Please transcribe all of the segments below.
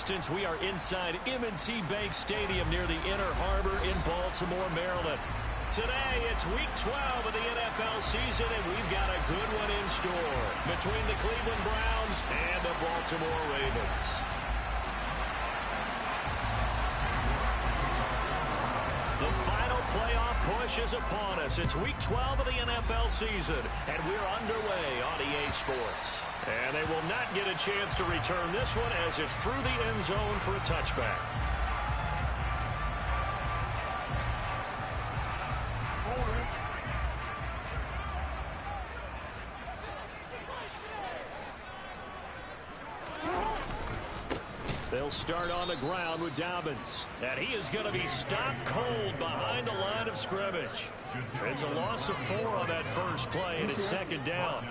distance, we are inside M&T Bank Stadium near the Inner Harbor in Baltimore, Maryland. Today, it's Week 12 of the NFL season, and we've got a good one in store between the Cleveland Browns and the Baltimore Ravens. The final playoff push is upon us. It's Week 12 of the NFL season, and we're underway on EA Sports. And they will not get a chance to return this one as it's through the end zone for a touchback. They'll start on the ground with Dobbins. And he is going to be stopped cold behind the line of scrimmage. It's a loss of 4 on that first play, and it's second down.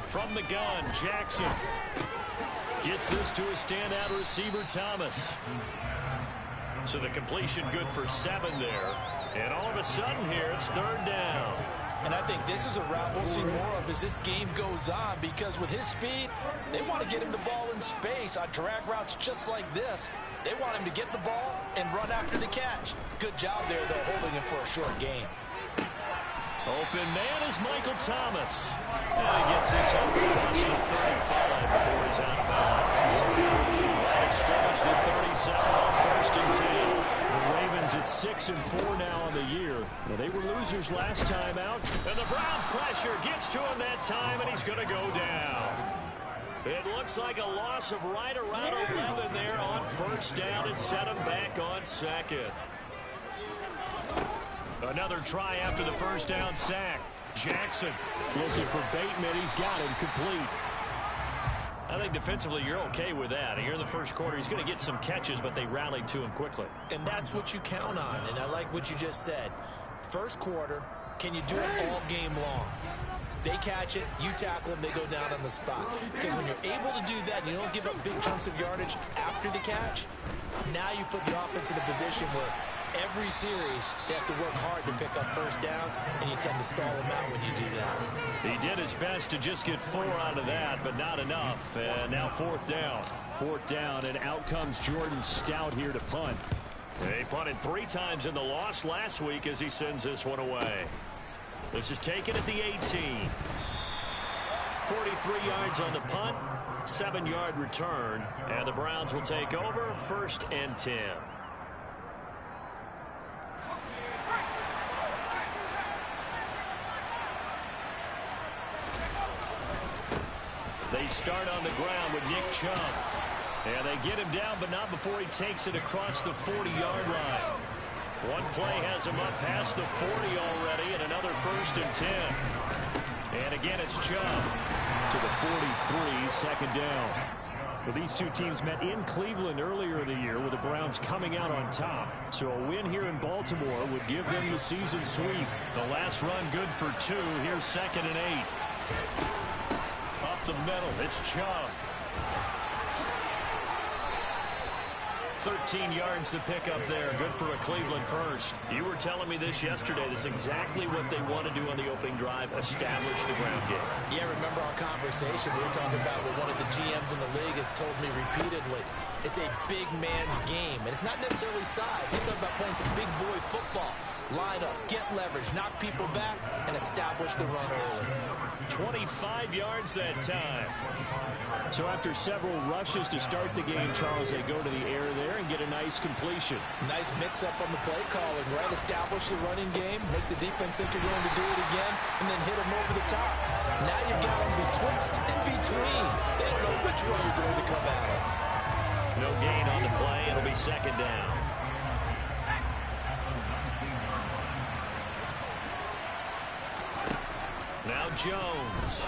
From the gun, Jackson gets this to a standout receiver, Thomas. So the completion good for 7 there. And all of a sudden here, it's third down. And I think this is a route we'll see more of as this game goes on, because with his speed, they want to get him the ball in space on drag routes just like this. They want him to get the ball and run after the catch. Good job there, though, holding him for a short gain. Open man is Michael Thomas. And he gets this up across the 35 before he's out of bounds. Line of scrimmage to 37 on 1st and 10. The Ravens at 6-4 now on the year. Well, they were losers last time out. And the Browns pressure gets to him that time, and he's going to go down. It looks like a loss of right around 11 there on first down to set him back on second. Another try after the first down sack. Jackson looking for Bateman. He's got him complete. I think defensively you're okay with that. Here in the first quarter, he's going to get some catches, but they rallied to him quickly. And that's what you count on, and I like what you just said. First quarter, can you do it all game long? They catch it, you tackle them, they go down on the spot. Because when you're able to do that, and you don't give up big chunks of yardage after the catch, now you put the offense in a position where every series, they have to work hard to pick up first downs, and you tend to stall them out when you do that. He did his best to just get 4 out of that, but not enough. And now 4th down. 4th down, and out comes Jordan Stout here to punt. He punted 3 times in the loss last week as he sends this one away. This is taken at the 18. 43 yards on the punt, 7-yard return, and the Browns will take over 1st and 10. They start on the ground with Nick Chubb. And they get him down, but not before he takes it across the 40-yard line. One play has him up past the 40 already, and another 1st and 10. And again, it's Chubb to the 43, second down. Well, these two teams met in Cleveland earlier in the year with the Browns coming out on top. So a win here in Baltimore would give them the season sweep. The last run good for 2. Here's 2nd and 8. Up the middle, it's Chubb. 13 yards to pick up there. Good for a Cleveland first. You were telling me this yesterday. This is exactly what they want to do on the opening drive, establish the ground game. Yeah, remember our conversation we were talking about with one of the GMs in the league has told me repeatedly, it's a big man's game. And it's not necessarily size. He's talking about playing some big boy football. Line up, get leverage, knock people back, and establish the run early. 25 yards that time. So after several rushes to start the game, Charles, they go to the air there and get a nice completion. Nice mix-up on the play calling, right? Establish the running game, make the defense think you're going to do it again, and then hit them over the top. Now you've got them betwixt and between. They don't know which way you're going to come at it. No gain on the play. It'll be second down. Now Jones.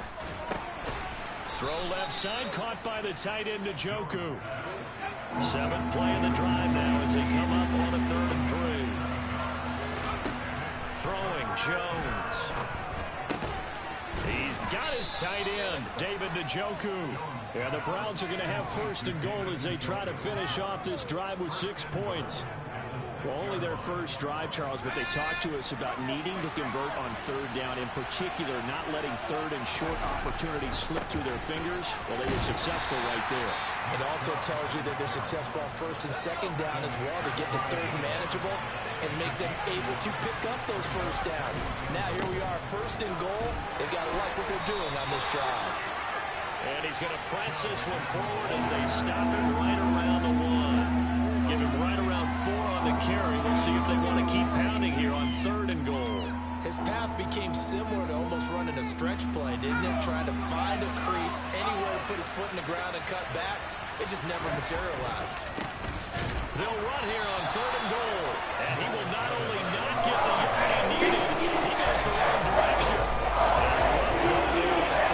Throw left side, caught by the tight end, Njoku. 7th play in the drive now as they come up on a 3rd and 3. Throwing, Jones. He's got his tight end, David Njoku. And the Browns are going to have 1st and goal as they try to finish off this drive with 6 points. Well, only their first drive, Charles, but they talked to us about needing to convert on third down, in particular not letting third and short opportunities slip through their fingers. Well, they were successful right there. It also tells you that they're successful on first and second down as well to get to third and manageable and make them able to pick up those first downs. Now here we are, first and goal. They've got to like what they're doing on this drive. And he's going to press this one forward as they stop him right around the one. Give him right around 4 on the carry. We'll see if they want to keep pounding here on third and goal. His path became similar to almost running a stretch play, didn't it? Trying to find a crease, anywhere to put his foot in the ground and cut back. It just never materialized. They'll run here on third and goal. And he will not only not get the yard he needed, he goes the wrong direction. Third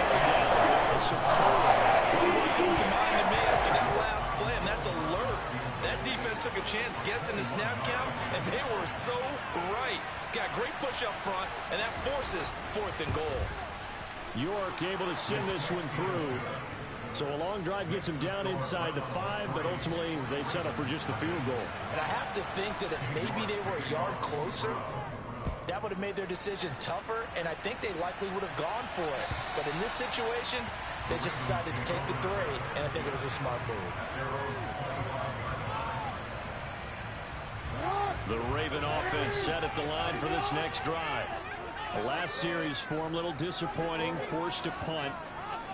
down. So what comes to mind to me after that last play, and that's alert. That defense took a chance guessing the snap count, and they were so right. Got great push up front, and that forces fourth and goal. York able to send this one through. So a long drive gets him down inside the 5, but ultimately they settle for just the field goal. And I have to think that if maybe they were a yard closer, that would have made their decision tougher, and I think they likely would have gone for it. But in this situation, they just decided to take the 3, and I think it was a smart move. The Raven offense set at the line for this next drive. The last series form a little disappointing, forced a punt.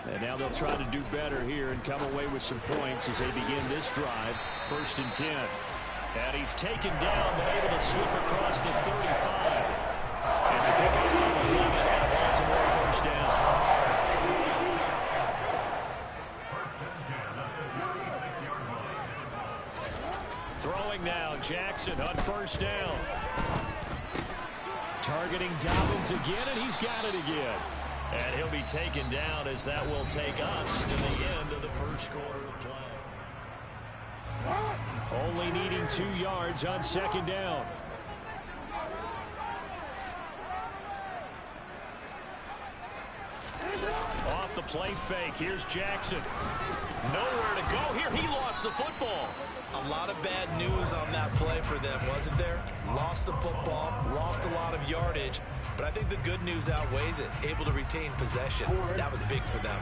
And now they'll try to do better here and come away with some points as they begin this drive. 1st and 10. And he's taken down, but able to slip across the 35. It's a pick up of 11 and a Baltimore first down. Throwing now, Jackson on first down. Targeting Dobbins again, and he's got it again. And he'll be taken down as that will take us to the end of the first quarter of play. Only needing 2 yards on second down. Off the play fake. Here's Jackson. Nowhere to go here. He lost the football. A lot of bad news on that play for them, wasn't there? Lost the football, lost a lot of yardage, but I think the good news outweighs it. Able to retain possession. That was big for them.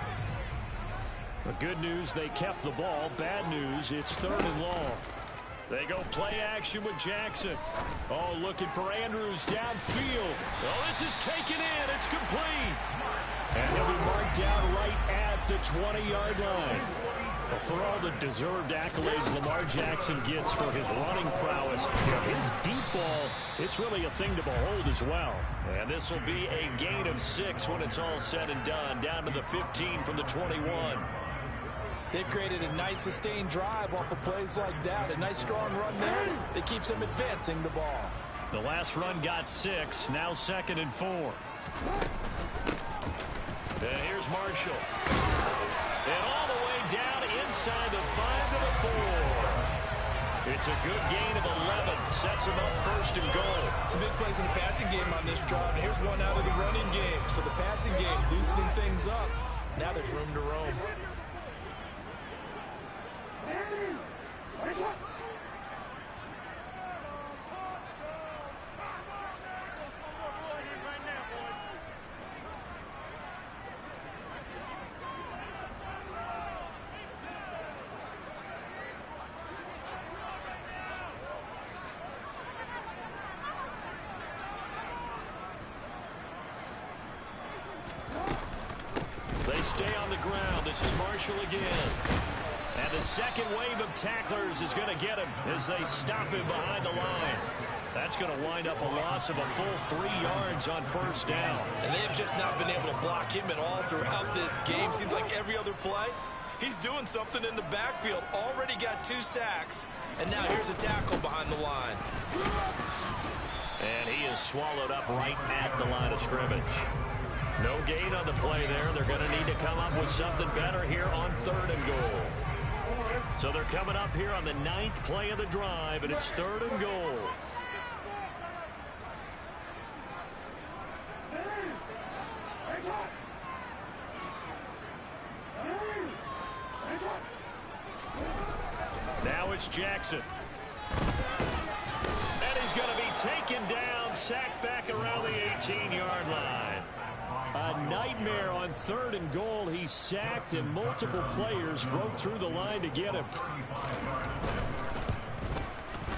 The good news, they kept the ball. Bad news, it's 3rd and long. They go play action with Jackson. Oh, looking for Andrews downfield. Oh, this is taken in. It's complete. And he'll be marked down right at the 20-yard line. Well, for all the deserved accolades Lamar Jackson gets for his running prowess, his deep ball, it's really a thing to behold as well. And this will be a gain of 6 when it's all said and done, down to the 15 from the 21. They've created a nice sustained drive off of plays like that. A nice strong run there that keeps them advancing the ball. The last run got 6, now 2nd and 4. And here's Marshall. And all the way down inside the 5 to the 4. It's a good gain of 11. Sets him up 1st and goal. Some big plays in the passing game on this drive. And here's one out of the running game. So the passing game loosening things up. Now there's room to roam. They stay on the ground. This is Marshall again. And the second wave of tacklers is going to get him as they stop him behind the line. That's going to wind up a loss of a full 3 yards on 1st down. And they have just not been able to block him at all throughout this game. Seems like every other play, he's doing something in the backfield. Already got 2 sacks. And now here's a tackle behind the line. And he is swallowed up right at the line of scrimmage. No gain on the play there. They're going to need to come up with something better here on 3rd and goal. So they're coming up here on the 9th play of the drive, and it's 3rd and goal. Now it's Jackson. And 13-yard line. A nightmare on 3rd and goal. He's sacked, and multiple players broke through the line to get him.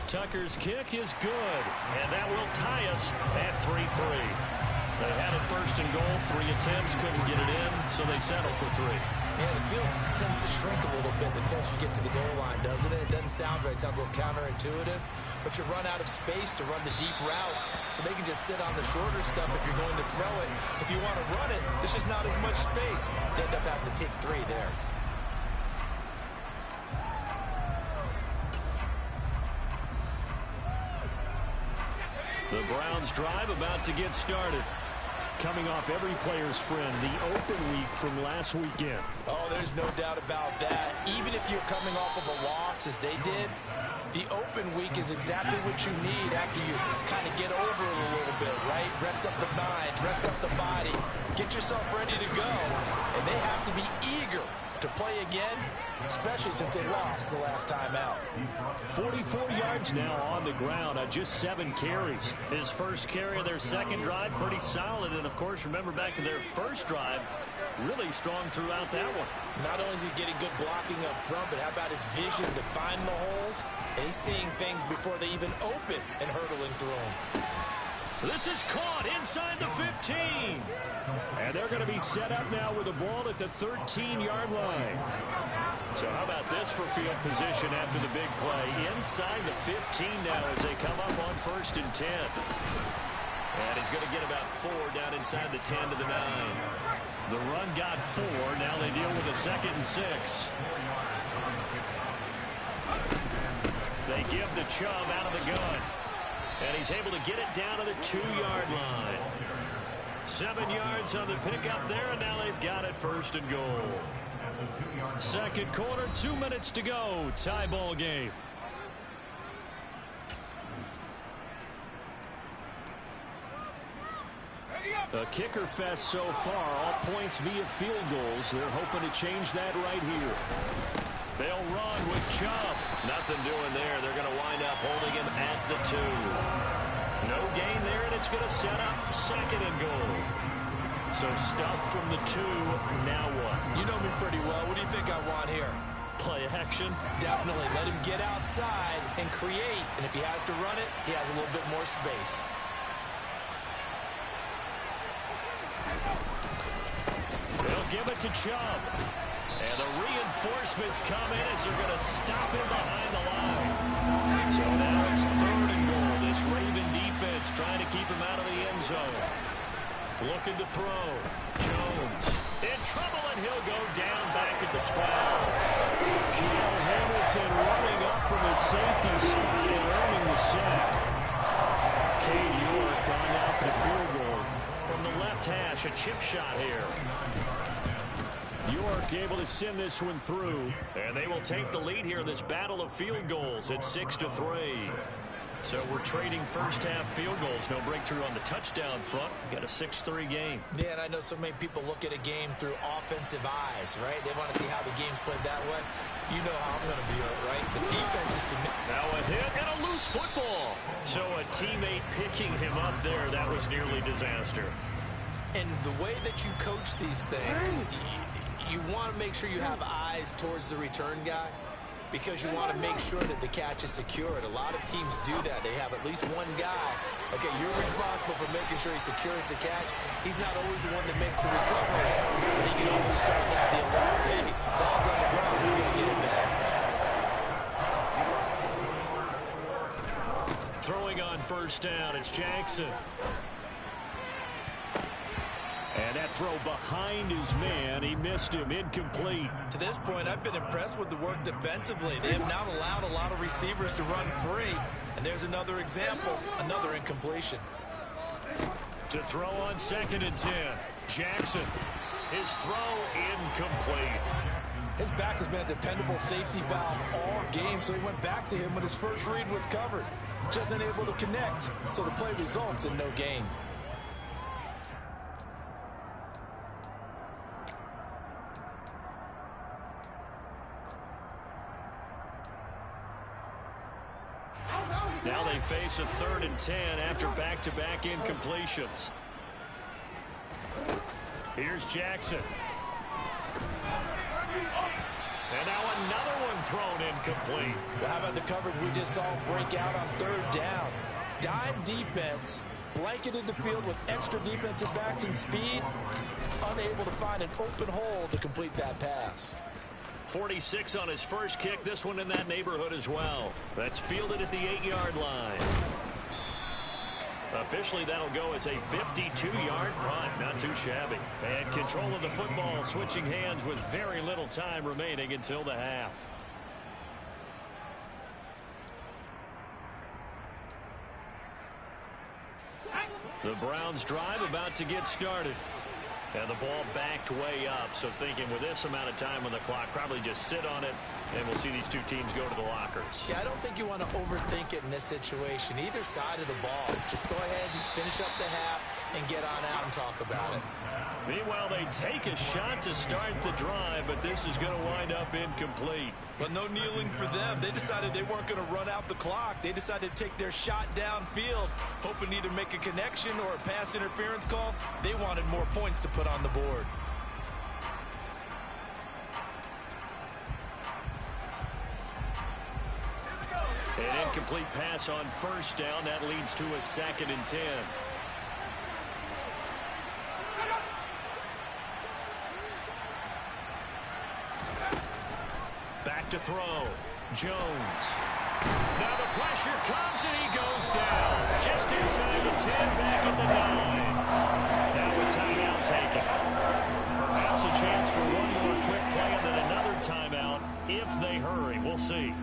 Tucker's kick is good, and that will tie us at 3-3. They had it 1st and goal, 3 attempts, couldn't get it in, so they settle for 3. Yeah, the field tends to shrink a little bit the closer you get to the goal line, doesn't it? It doesn't sound right. It sounds a little counterintuitive, but you run out of space to run the deep routes, so they can just sit on the shorter stuff if you're going to throw it. If you want to run it, there's just not as much space. You end up having to take 3 there. The Browns drive about to get started. Coming off every player's friend, the open week from last weekend. Oh, there's no doubt about that. Even if you're coming off of a loss, as they did, the open week is exactly what you need after you kind of get over it a little bit, right? Rest up the mind, rest up the body, get yourself ready to go. And they have to be eager to play again, especially since they lost the last time out. 44 yards now on the ground on just 7 carries. His first carry of their second drive, pretty solid. And, of course, remember back to their first drive, really strong throughout that one. Not only is he getting good blocking up front, but how about his vision to find the holes? And he's seeing things before they even open and hurdling through them. This is caught inside the 15. And they're going to be set up now with the ball at the 13-yard line. So how about this for field position after the big play? Inside the 15 now as they come up on 1st and 10. And he's going to get about 4 down inside the 10 to the 9. The run got 4. Now they deal with a 2nd and 6. They give the Chubb out of the gun. And he's able to get it down to the 2-yard line. 7 yards on the pickup there, and now they've got it 1st and goal. Second quarter, 2 minutes to go. Tie ball game. A kicker fest so far. All points via field goals. They're hoping to change that right here. They'll run with Chubb. Nothing doing there. They're going to wind up holding him at the 2. No gain there, and it's going to set up 2nd and goal. So stuff from the 2. Now what? You know me pretty well. What do you think I want here? Play action? Definitely. Let him get outside and create. And if he has to run it, he has a little bit more space. They'll give it to Chubb. And the reinforcements come in as they're going to stop him behind the line. So now it's 3rd and goal. This Raven defense trying to keep him out of the end zone. Looking to throw. Jones in trouble, and he'll go down back at the 12. Kyle Hamilton running up from his safety spot and earning the sack. Cade York on now for the field goal. From the left hash, a chip shot here. York able to send this one through. And they will take the lead here in this battle of field goals at 6-3. So we're trading first half field goals. No breakthrough on the touchdown front. We got a 6-3 game. Yeah, and I know so many people look at a game through offensive eyes, right? They want to see how the game's played that way. You know how I'm going to view it, right? The defense is to me. Now a hit and a loose football. So a teammate picking him up there, that was nearly disaster. And the way that you coach these things, you want to make sure you have eyes towards the return guy, because you want to make sure that the catch is secured. A lot of teams do that. They have at least one guy. Okay, you're responsible for making sure he secures the catch. He's not always the one that makes the recovery, but he can always sound out the alarm. Hey, ball's on the ground. We got to get it back. Throwing on 1st down, it's Jackson. And that throw behind his man. He missed him. Incomplete. To this point, I've been impressed with the work defensively. They have not allowed a lot of receivers to run free. And there's another example, another incompletion. To throw on 2nd and 10. Jackson. His throw incomplete. His back has been a dependable safety valve all game, so he went back to him when his first read was covered. Just unable to connect, so the play results in no gain. Now they face a 3rd and 10 after back-to-back incompletions. Here's Jackson. And now another one thrown incomplete. Well, how about the coverage we just saw break out on third down? Dime defense, blanketed the field with extra defensive backs and speed, unable to find an open hole to complete that pass. 46 on his first kick, this one in that neighborhood as well. That's fielded at the 8-yard line. Officially, that'll go as a 52-yard punt. Not too shabby. And control of the football switching hands with very little time remaining until the half. The Browns drive about to get started. And the ball backed way up, so thinking with this amount of time on the clock, probably just sit on it, and we'll see these two teams go to the lockers. Yeah, I don't think you want to overthink it in this situation. Either side of the ball. Just go ahead and finish up the half and get on out and talk about it. Meanwhile, they take a shot to start the drive, but this is going to wind up incomplete. But no kneeling for them. They decided they weren't going to run out the clock. They decided to take their shot downfield, hoping to either make a connection or a pass interference call. They wanted more points to put on the board. An incomplete pass on first down. That leads to a 2nd and 10. Back to throw. Jones. Now the pressure comes and he goes down. Just inside the 10, back at the 9. Now a timeout taken. Perhaps a chance for one more quick play and then another timeout if they hurry. We'll see.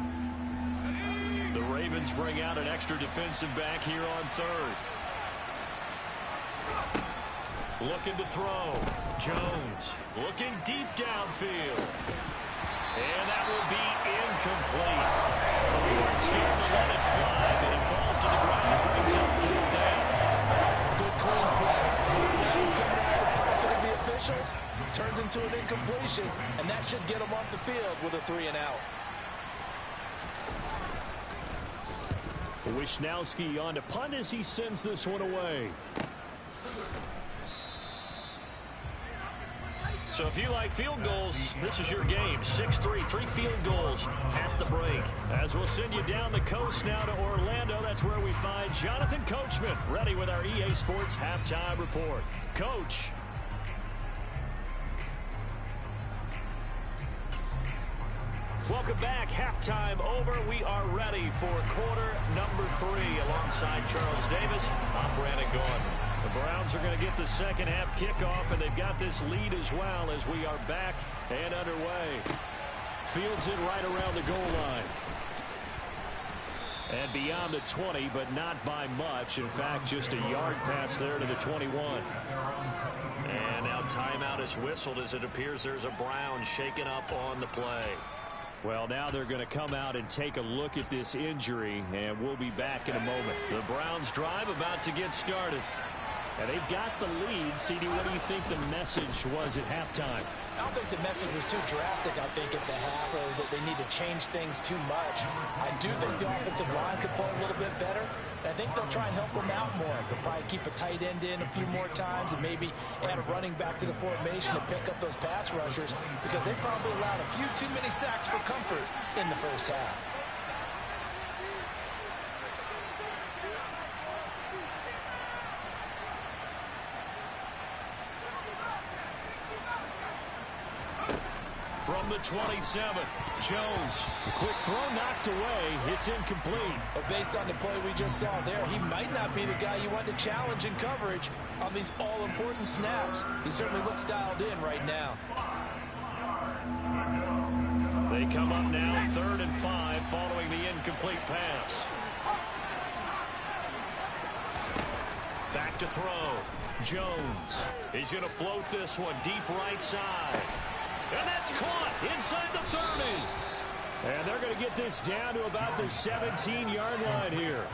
The Ravens bring out an extra defensive back here on third. Looking to throw. Jones looking deep downfield. And that will be incomplete. We weren't scared to let it fly, but it falls to the ground and brings up 4th down. Good clean play. He's coming out of the pocket of the officials. Turns into an incompletion, and that should get him off the field with a 3-and-out. Wisnowski on to punt as he sends this one away. So if you like field goals, this is your game. 6-3, 3 field goals at the break. As we'll send you down the coast now to Orlando, that's where we find Jonathan Coachman, ready with our EA Sports Halftime Report. Coach. Welcome back. Halftime over. We are ready for quarter number 3. Alongside Charles Davis, I'm Brandon Gaudin. The Browns are going to get the second half kickoff, and they've got this lead as well as we are back and underway. Fields it right around the goal line. And beyond the 20, but not by much. In fact, just a yard pass there to the 21. And now timeout is whistled as it appears there's a Brown shaken up on the play. Well, now they're going to come out and take a look at this injury, and we'll be back in a moment. The Browns drive about to get started. And they've got the lead. CD, what do you think the message was at halftime? I don't think the message was too drastic, I think, at the half, or that they need to change things too much. I do think the offensive line could play a little bit better. And I think they'll try and help them out more. They'll probably keep a tight end in a few more times and maybe add a running back to the formation to pick up those pass rushers, because they probably allowed a few too many sacks for comfort in the first half. From the 27, Jones. The quick throw knocked away. It's incomplete. But based on the play we just saw there, he might not be the guy you want to challenge in coverage on these all-important snaps. He certainly looks dialed in right now. They come up now 3rd and 5 following the incomplete pass. Back to throw. Jones. He's going to float this one deep right side. And that's caught inside the 30. And they're going to get this down to about the 17-yard line here.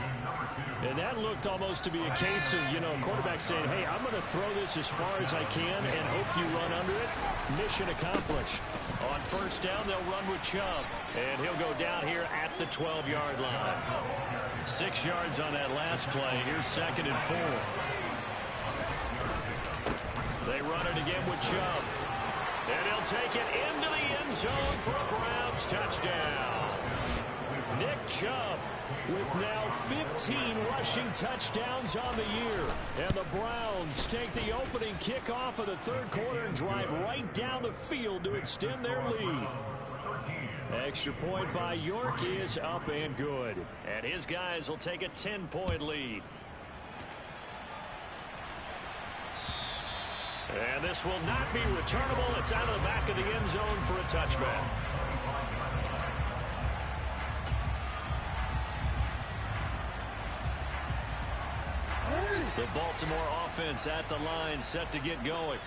And that looked almost to be a case of, quarterback saying, hey, I'm going to throw this as far as I can and hope you run under it. Mission accomplished. On first down, they'll run with Chubb. And he'll go down here at the 12-yard line. 6 yards on that last play. Here's 2nd and 4. They run it again with Chubb. And he'll take it into the end zone for a Browns touchdown. Nick Chubb with now 15 rushing touchdowns on the year. And the Browns take the opening kickoff of the third quarter and drive right down the field to extend their lead. Extra point by York is up and good. And his guys will take a 10-point lead. And this will not be returnable. It's out of the back of the end zone for a touchback. The Baltimore offense at the line, set to get going.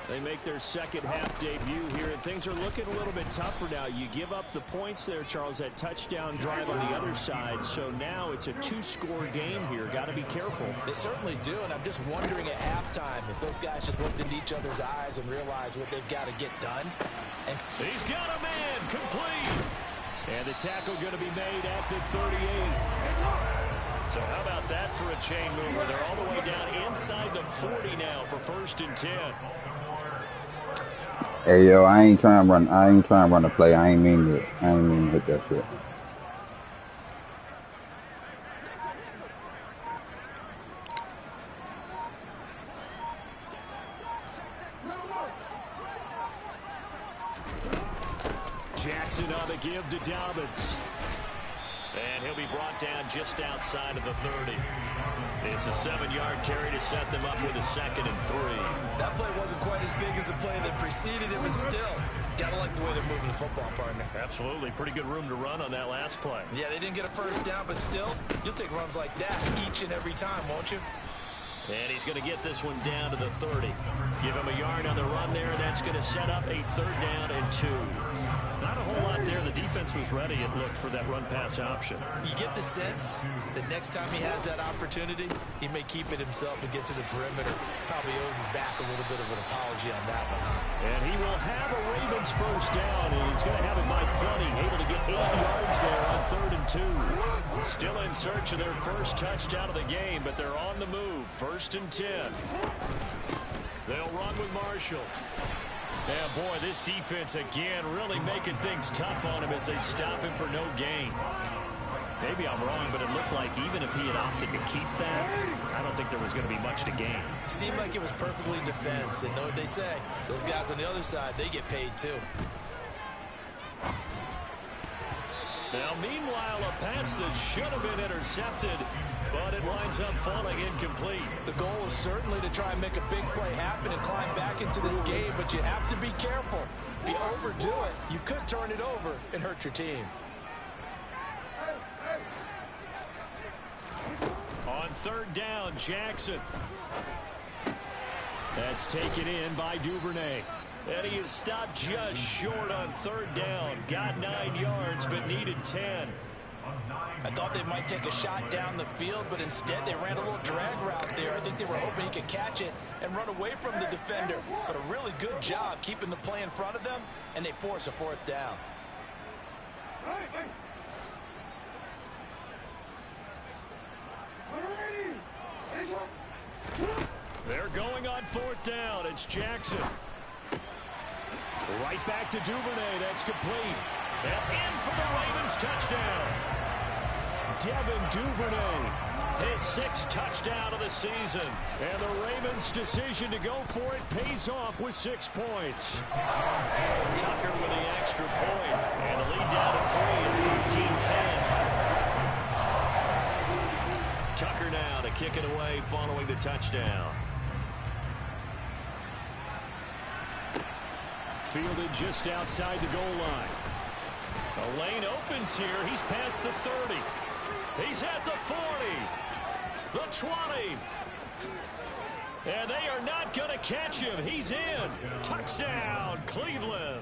They make their second half debut here, and things are looking a little bit tougher now. You give up the points there, Charles, that touchdown drive on the other side. So now it's a two-score game here. Got to be careful. They certainly do, and I'm just wondering at halftime if those guys just looked into each other's eyes and realized what they've got to get done. And he's got a man, complete. And the tackle going to be made at the 38. So how about that for a chain mover? They're all the way down inside the 40 now for 1st and 10. Hey yo, I ain't trying to run the play. I ain't mean to hit that shit. Jackson on the give to Dobbins. And he'll be brought down just outside of the 30. It's a 7-yard carry to set them up with a 2nd and 3. That play wasn't quite as big as the play that preceded it, but still, gotta like the way they're moving the football, partner. Absolutely. Pretty good room to run on that last play. Yeah, they didn't get a first down, but still, you'll take runs like that each and every time, won't you? And he's going to get this one down to the 30. Give him a yard on the run there, and that's going to set up a 3rd down and 2. Not a whole lot there. The defense was ready, it looked, for that run-pass option. You get the sense that next time he has that opportunity, he may keep it himself and get to the perimeter. Probably owes his back a little bit of an apology on that one, huh? And he will have a Ravens first down, and he's going to have it by plenty. Able to get 8 yards there on 3rd and 2. Still in search of their first touchdown of the game, but they're on the move. 1st and 10. They'll run with Marshall. Yeah, boy, this defense again really making things tough on him as they stop him for no gain. Maybe I'm wrong, but it looked like even if he had opted to keep that, I don't think there was going to be much to gain. Seemed like it was perfectly defense, and know what they say. Those guys on the other side, they get paid too. Now, meanwhile, a pass that should have been intercepted, but it winds up falling incomplete. the goal is certainly to try and make a big play happen and climb back into this game, but you have to be careful. If you overdo it, you could turn it over and hurt your team. On 3rd down, Jackson. That's taken in by Duvernay. And he is stopped just short on 3rd down. Got 9 yards, but needed 10. I thought they might take a shot down the field, but instead they ran a little drag route there. I think they were hoping he could catch it and run away from the defender. But a really good job keeping the play in front of them, and they force a 4th down. They're going on 4th down. It's Jackson. Right back to Duvernay. That's complete. And in for the Ravens touchdown. Devin Duvernay, his 6th touchdown of the season. And the Ravens' decision to go for it pays off with 6 points. Tucker with the extra point. And the lead down to 3 at 13-10. Tucker now to kick it away following the touchdown. Fielded just outside the goal line. The lane opens here. He's past the 30. He's at the 40. The 20. And they are not going to catch him. He's in. Touchdown, Cleveland.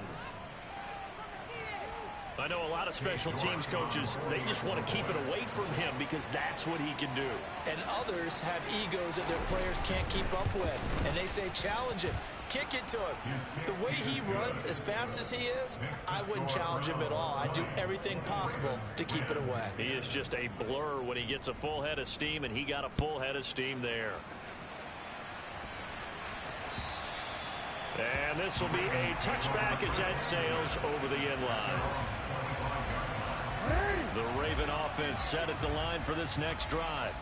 I know a lot of special teams coaches, they just want to keep it away from him because that's what he can do. And others have egos that their players can't keep up with. And they say, challenge him. Kick it to him. The way he runs, as fast as he is, I wouldn't challenge him at all. I'd do everything possible to keep it away. He is just a blur when he gets a full head of steam, and he got a full head of steam there. And this will be a touchback as that sails over the end line. The Raven offense set at the line for this next drive.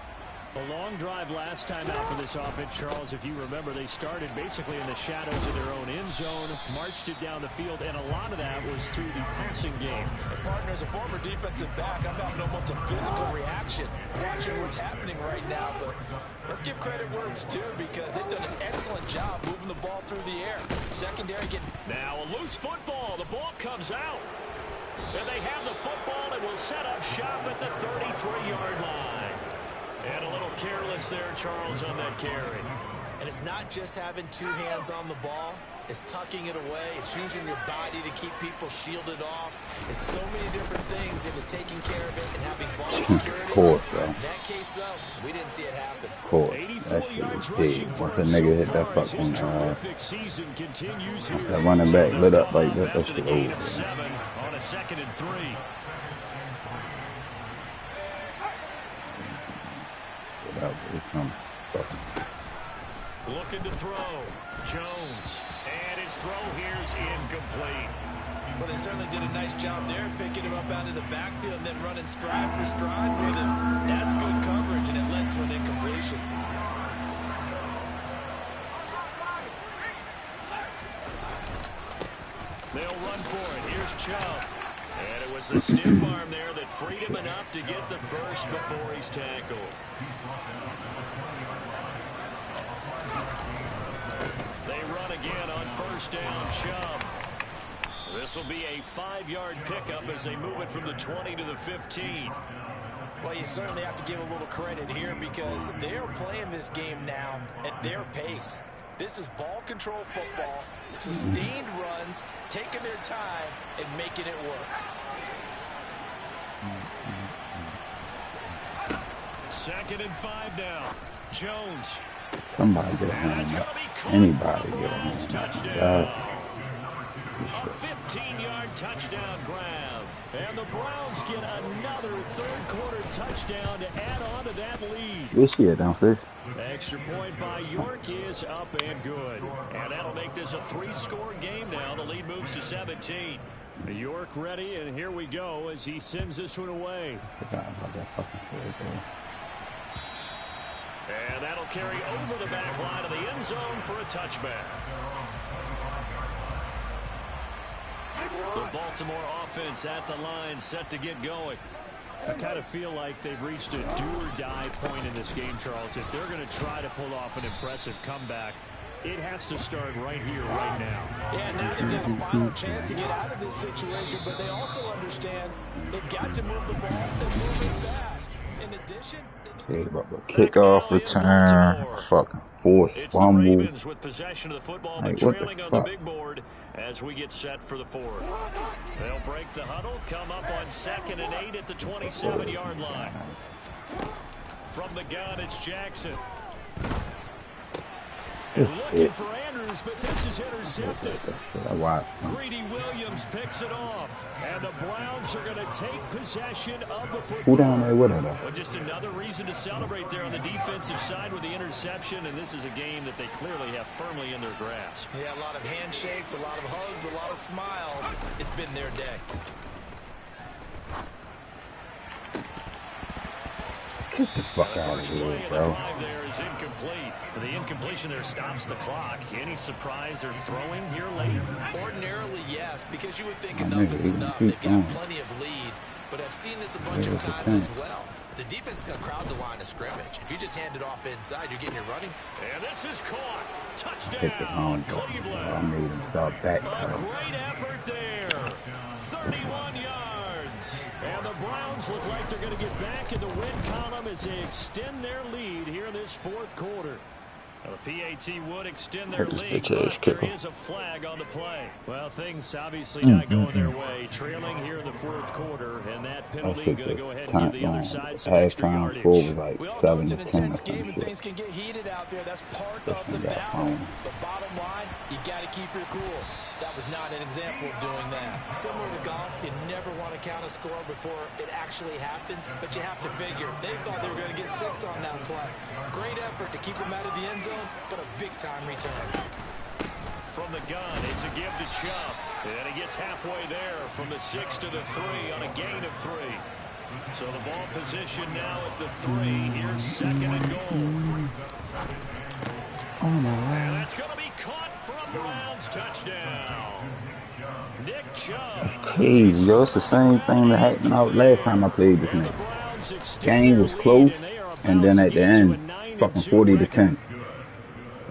A long drive last time out for this offense, Charles. If you remember, they started basically in the shadows of their own end zone, marched it down the field, and a lot of that was through the passing game. And partner, as a former defensive back, I'm having almost a physical reaction watching what's happening right now. But let's give credit where it's due, because they've done an excellent job moving the ball through the air. Secondary getting... Now a loose football. The ball comes out. And they have the football and will set up shop at the 33-yard line. And a little careless there, Charles, on that carry. And it's not just having two hands on the ball. It's tucking it away. It's using your body to keep people shielded off. It's so many different things into taking care of it and having ball security. Of course, bro. In that case, though, we didn't see it happen. Of course. That shit was big. Once a nigga hit that fucking, that running back lit up like that, that shit over. On a 2nd and 3. Looking to throw. Jones. And his throw here's incomplete. Well, they certainly did a nice job there, picking him up out of the backfield and then running stride for stride with him. That's good coverage, and it led to an incompletion. They'll run for it. Here's Chubb. And it was a stiff arm there that freed him enough to get the first before he's tackled. They run again on 1st down. Chubb. This will be a 5-yard pickup as they move it from the 20 to the 15. Well, you certainly have to give a little credit here, because they're playing this game now at their pace. This is ball control football, sustained runs, taking their time, and making it work. 2nd and 5 now. Jones. Somebody get a hand up. Anybody get a hand up. A 15-yard touchdown grab. And the Browns get another 3rd quarter touchdown to add on to that lead. This shit downstairs. Extra point by York is up and good. And that'll make this a 3-score game now. The lead moves to 17. York ready, and here we go as he sends this one away. Forgot about that fucking play, and that'll carry over the back line of the end zone for a touchback. The Baltimore offense at the line, set to get going. I kind of feel like they've reached a do-or-die point in this game, Charles. If they're going to try to pull off an impressive comeback, it has to start right here, right now. Yeah, now they've got a final chance to get out of this situation, but they also understand they've got to move the ball and move it fast. In addition, kickoff return, fucking forced fumble. It's the Ravens with possession of the football, but trailing on the big board as we get set for the 4th. They'll break the huddle, come up on 2nd and 8 at the 27-yard line. From the gun, it's Jackson. And looking for Andrews, but this is intercepted. Greedy Williams picks it off. And the Browns are going to take possession of the football. Who down there with her, though? Well, just another reason to celebrate there on the defensive side with the interception. And this is a game that they clearly have firmly in their grasp. Yeah, a lot of handshakes, a lot of hugs, a lot of smiles. It's been their day. Get the fuck out of here, bro. There is incomplete. The incompletion there stops the clock. Any surprise they're throwing here late? Ordinarily, yes, because you would think enough is enough. They've got plenty of lead, but I've seen this a bunch of times as well. The defense is going to crowd the line of scrimmage. If you just hand it off inside, you're getting your running. And this is caught. Touchdown, Cleveland. I made him start back. A great effort there. 31 yards. And the Browns look like they're going to get back in the win column as they extend their lead here in this 4th quarter. Now, the PAT would extend their lead, but there is a flag on the play. Well, things obviously not going their way. Trailing here in the 4th quarter, and that penalty going to go ahead and give the other side some extra yardage. We all know it's an intense game, and things can get heated out there. That's part of the battle. But bottom line, you got to keep your cool. That was not an example of doing that. Similar to golf, you never want to count a score before it actually happens, but you have to figure they thought they were going to get 6 on that play. Great effort to keep them out of the end zone, but a big-time return. from the gun. It's a give to Chubb. And he gets halfway there from the 6 to the 3 on a gain of 3. So the ball position now at the 3. Here's 2nd and goal. Oh my And God. that's going to be caught from Browns. Touchdown. Nick Chubb. That's crazy, yo. It's the same thing that happened out last time I played this nigga. Game was close, and then at the end, fucking 40 to 10.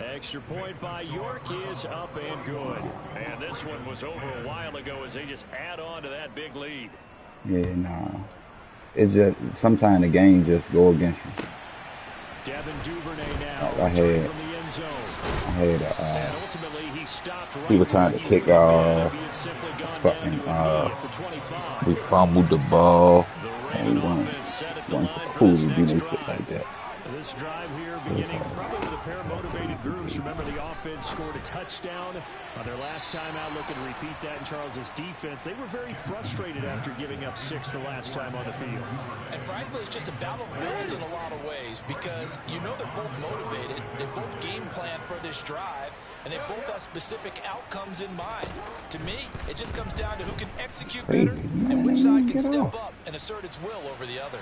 Extra point by York is up and good. And this one was over a while ago as they just add on to that big lead. Yeah, nah. It's just sometimes the game just go against you. Devin Duvernay now I had from the end zone. and ultimately he stopped right he was trying to where kick he would off. off. If he had simply gone Fucking down to a knee at the 25. we fumbled the ball. The And we Raven weren't offense set at the want line the for fool this to do next no shit drive. like that. This drive here beginning probably with a pair of motivated groups. Remember, the offense scored a touchdown on their last time out. Looking to repeat that in Charles's defense. They were very frustrated after giving up 6 the last time on the field. And frankly, it's just a battle of wills in a lot of ways because you know they're both motivated. They both game plan for this drive, and they both have specific outcomes in mind. To me, it just comes down to who can execute better and which side can step up and assert its will over the other.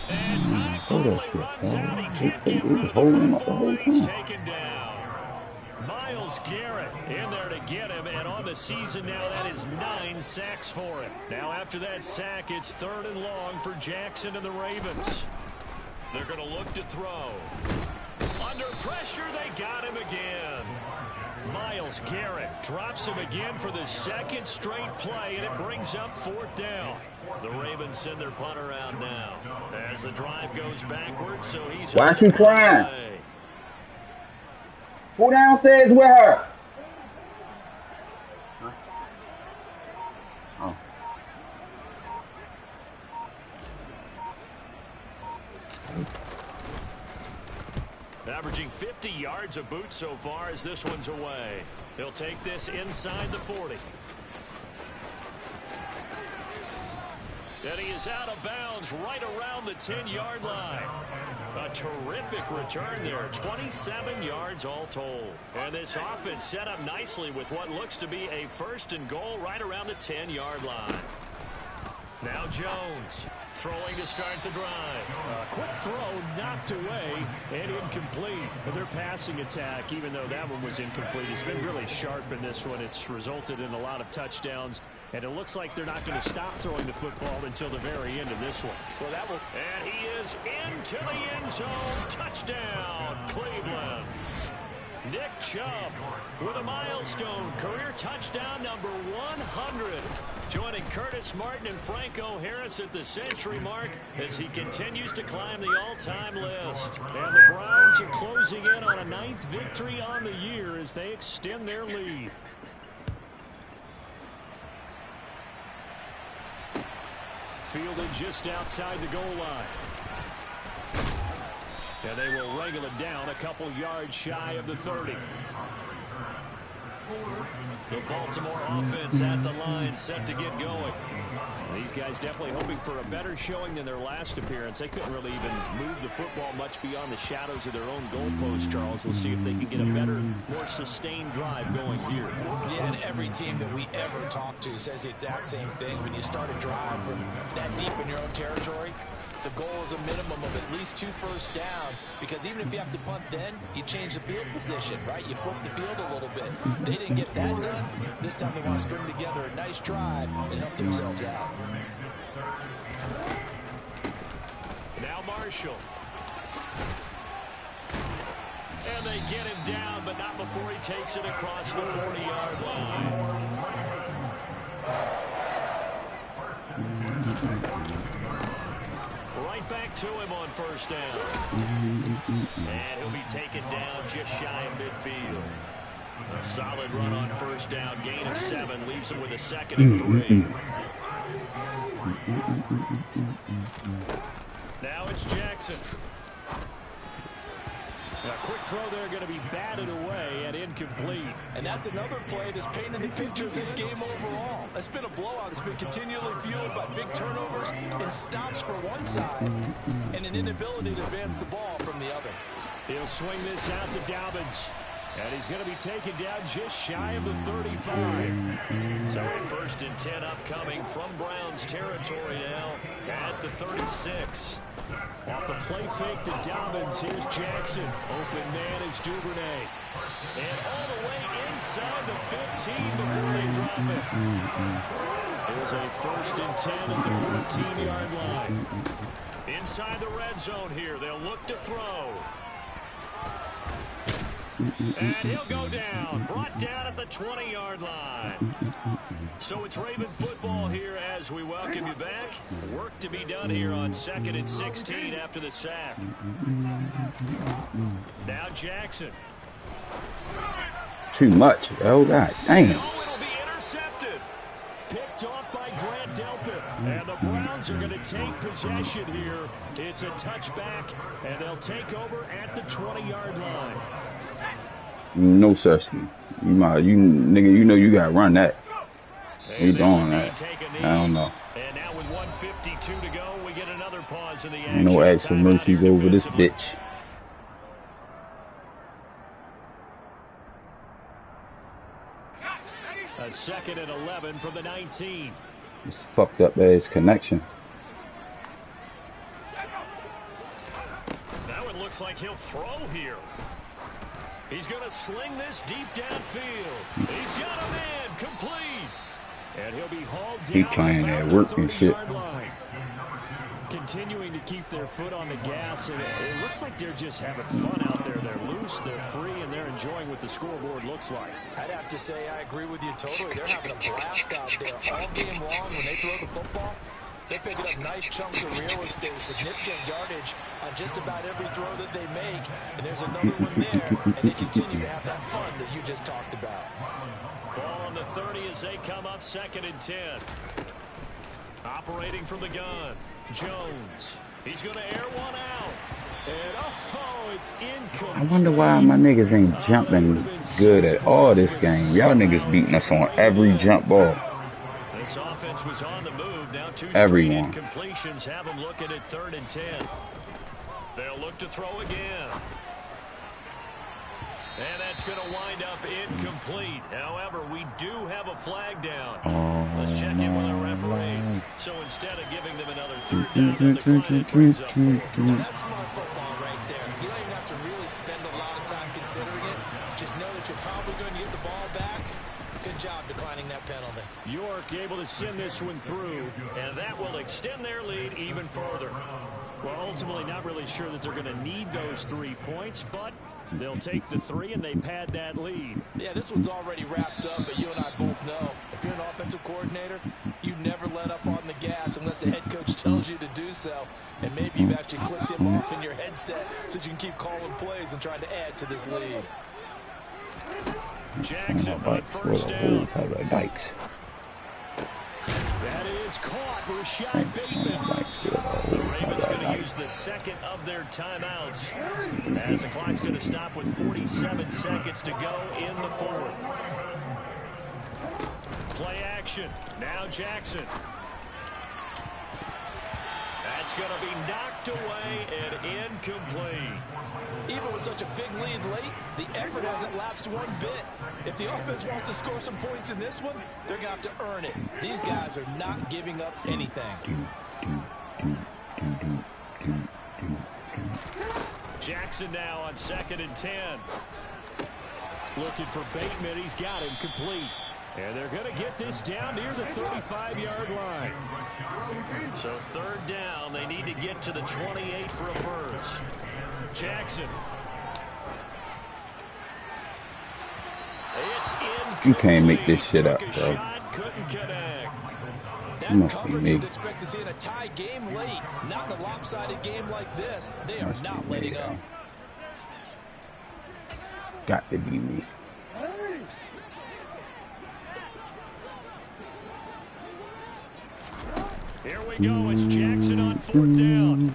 And time finally runs out. He can't get rid of holding the up the whole football. He's time. taken down. Myles Garrett in there to get him, and on the season now, that is 9 sacks for him. Now after that sack, it's 3rd and long for Jackson and the Ravens. They're going to look to throw. Under pressure, they got him again. Myles Garrett drops him again for the 2nd straight play, and it brings up 4th down. The Ravens send their punter out now as the drive goes backwards, so he's... Why is she crying? Go downstairs with her. Oh. Averaging 50 yards a boot so far as this one's away. He'll take this inside the 40. And he is out of bounds right around the 10-yard line. A terrific return there. 27 yards all told. And this offense set up nicely with what looks to be a 1st and goal right around the 10-yard line. Now Jones throwing to start the drive. Quick throw knocked away and incomplete. But their passing attack, even though that one was incomplete, has been really sharp in this one. It's resulted in a lot of touchdowns. And it looks like they're not going to stop throwing the football until the very end of this one. Well, that will, and he is into the end zone. Touchdown, Cleveland. Nick Chubb with a milestone career touchdown number 100. Joining Curtis Martin and Franco Harris at the century mark as he continues to climb the all-time list. And the Browns are closing in on a 9th victory on the year as they extend their lead. Fielded just outside the goal line. And they will wrangle it down a couple yards shy of the 30. The Baltimore offense at the line set to get going. These guys definitely hoping for a better showing than their last appearance. They couldn't really even move the football much beyond the shadows of their own goalpost, Charles. We'll see if they can get a better, more sustained drive going here. Yeah, and every team that we ever talk to says the exact same thing. When you start a drive from that deep in your own territory, the goal is a minimum of at least 2 first downs, because even if you have to punt then, you change the field position, right? You flip the field a little bit. They didn't get that done. This time they want to string together a nice drive and help themselves out. Now Marshall. And they get him down, but not before he takes it across the 40-yard line. Right back to him on 1st down. And he'll be taken down just shy of midfield. A solid run on 1st down. Gain of 7 leaves him with a 2nd and 3. Now it's Jackson. A quick throw there going to be batted away and incomplete. And that's another play that's painted the picture of this game overall. It's been a blowout. It's been continually fueled by big turnovers and stops for one side and an inability to advance the ball from the other. He'll swing this out to Dobbins. And he's going to be taken down just shy of the 35. So a 1st and 10 upcoming from Browns territory now at the 36. Off the play fake to Dobbins, here's Jackson. Open man is Duvernay. And all the way inside the 15 before they drop it. Here's a 1st and 10 at the 14-yard line. Inside the red zone here, they'll look to throw. And he'll go down, brought down at the 20-yard line. So it's Raven football here as we welcome you back. Work to be done here on 2nd and 16 after the sack. Now Jackson. Too much. Oh, God damn. Oh, it'll be intercepted. Picked off by Grant Delpit. And the Browns are going to take possession here. It's a touchback, and they'll take over at the 20-yard line. No such thing. Nigga, you know you gotta run that. We doing that. I don't know. And now with 1:52 to go, we get another pause in the action. Ain't no ask for mercies over this bitch. A 2nd and 11 from the 19. This fucked up ass connection. That one looks like he'll throw here. He's going to sling this deep downfield. He's got a man complete. And he'll be hauled down. Keep playing that work and shit. Continuing to keep their foot on the gas. And it looks like they're just having fun out there. They're loose, they're free, and they're enjoying what the scoreboard looks like. I'd have to say I agree with you totally. They're having a blast out there all game long when they throw the football. They're picking up nice chunks of real estate, significant yardage on just about every throw that they make. And there's another one there, and they continue to have that fun that you just talked about. Ball on the 30 as they come up 2nd and 10. Operating from the gun, Jones. He's going to air one out. And oh, it's incomplete. I wonder why my niggas ain't jumping good at all this game. Y'all niggas beating us on every jump ball. This offense was on the move. Now 2 straight Everyone. incompletions have them looking at 3rd and 10. They'll look to throw again. And that's going to wind up incomplete. However, we do have a flag down. Let's check in with our referee. So instead of giving them another 3rd down, the clock brings up 4th. Well, that's smart football right there. You don't even have to really spend a lot of time considering it. Just know that you're probably going to get the ball back. Good job declining that penalty. York able to send this one through, and that will extend their lead even further. Well, ultimately not really sure that they're going to need those 3 points, but they'll take the 3 and they pad that lead. Yeah, this one's already wrapped up, but you and I both know if you're an offensive coordinator, you never let up on the gas unless the head coach tells you to do so. And maybe you've actually clicked him off in your headset so you can keep calling plays and trying to add to this lead. Jackson on 1st down. That is caught. Rashad Bateman. The Ravens going to use the 2nd of their timeouts as the clock's going to stop with 47 seconds to go in the 4th. Play action. Now Jackson. That's going to be knocked away and incomplete. Even with such a big lead late, the effort hasn't lapsed one bit. If the offense wants to score some points in this one, they're going to have to earn it. These guys are not giving up anything. Jackson now on 2nd and 10. Looking for Bateman. He's got him complete. And they're going to get this down near the 35-yard line. So 3rd down, they need to get to the 28 for a first. Jackson. It's incomplete. You can't make this shit up, bro. Shot, couldn't connect. That's coverage you'd expect to see in a tie game late. Not in a lopsided game like this. They are not letting up. Got to be me. Here we go. It's Jackson on 4th down.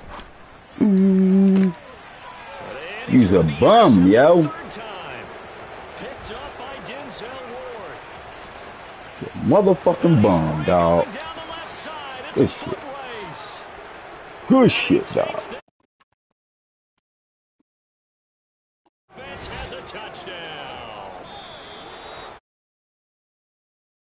He's a bum, yo. Picked up by Denzel Ward. Motherfucking bum, dog. Good shit. Good shit, dog.